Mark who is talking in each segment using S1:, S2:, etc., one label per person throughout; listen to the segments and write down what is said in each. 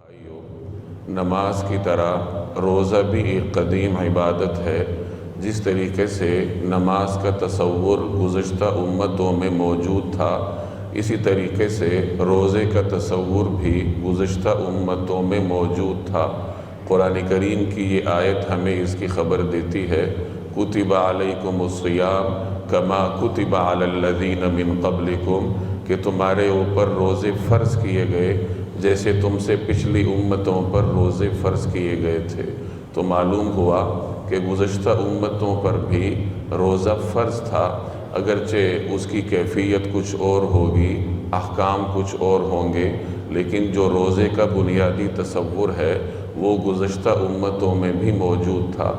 S1: بھائیو، نماز کی طرح روزہ بھی ایک قدیم عبادت ہے۔ جس طریقے سے نماز کا تصور گزشتہ امتوں میں موجود تھا، اسی طریقے سے روزے کا تصور بھی گزشتہ امتوں میں موجود تھا۔ قرآن کریم کی یہ آیت ہمیں اس کی خبر دیتی ہے، کتب علیکم الصیام کما کتب علی الذین من قبلکم، کہ تمہارے اوپر روزے فرض کیے گئے جیسے تم سے پچھلی امتوں پر روزے فرض کیے گئے تھے۔ تو معلوم ہوا کہ گزشتہ امتوں پر بھی روزہ فرض تھا، اگرچہ اس کی کیفیت کچھ اور ہوگی، احکام کچھ اور ہوں گے، لیکن جو روزے کا بنیادی تصور ہے وہ گزشتہ امتوں میں بھی موجود تھا۔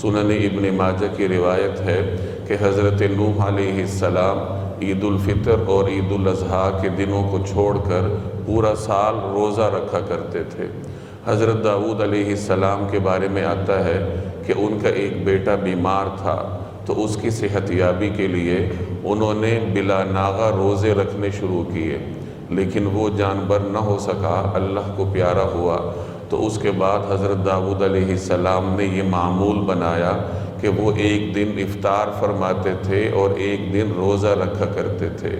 S1: سنن ابن ماجہ کی روایت ہے کہ حضرت نوح علیہ السلام عید الفطر اور عید الاضحیٰ کے دنوں کو چھوڑ کر پورا سال روزہ رکھا کرتے تھے۔ حضرت داؤد علیہ السلام کے بارے میں آتا ہے کہ ان کا ایک بیٹا بیمار تھا، تو اس کی صحت یابی کے لیے انہوں نے بلا ناغہ روزے رکھنے شروع کیے، لیکن وہ جانور نہ ہو سکا، اللہ کو پیارا ہوا۔ تو اس کے بعد حضرت داؤد علیہ السلام نے یہ معمول بنایا کہ وہ ایک دن افطار فرماتے تھے اور ایک دن روزہ رکھا کرتے تھے،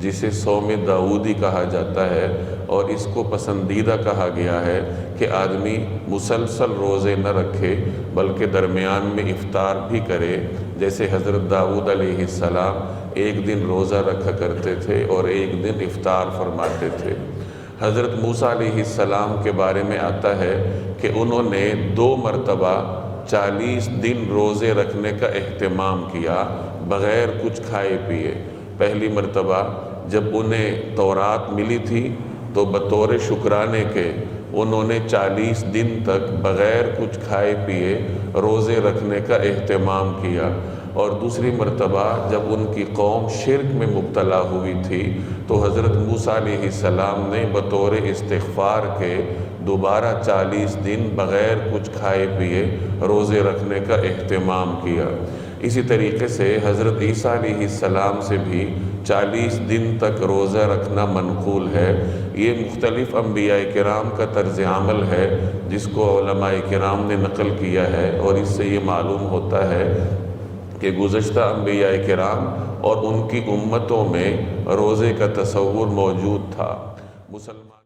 S1: جسے صوم داؤدی کہا جاتا ہے، اور اس کو پسندیدہ کہا گیا ہے کہ آدمی مسلسل روزے نہ رکھے بلکہ درمیان میں افطار بھی کرے، جیسے حضرت داؤد علیہ السلام ایک دن روزہ رکھا کرتے تھے اور ایک دن افطار فرماتے تھے۔ حضرت موسیٰ علیہ السلام کے بارے میں آتا ہے کہ انہوں نے 2 مرتبہ 40 دن روزے رکھنے کا اہتمام کیا بغیر کچھ کھائے پیے۔ پہلی مرتبہ جب انہیں تورات ملی تھی تو بطور شکرانے کے انہوں نے 40 دن تک بغیر کچھ کھائے پیے روزے رکھنے کا اہتمام کیا، اور دوسری مرتبہ جب ان کی قوم شرک میں مبتلا ہوئی تھی تو حضرت موسیٰ علیہ السلام نے بطور استغفار کے دوبارہ 40 دن بغیر کچھ کھائے پیے روزے رکھنے کا اہتمام کیا۔ اسی طریقے سے حضرت عیسیٰ علیہ السلام سے بھی 40 دن تک روزہ رکھنا منقول ہے۔ یہ مختلف انبیاء کرام کا طرز عمل ہے جس کو علماء کرام نے نقل کیا ہے، اور اس سے یہ معلوم ہوتا ہے کہ گزشتہ انبیاء کرام اور ان کی امتوں میں روزے کا تصور موجود تھا۔ مسلمان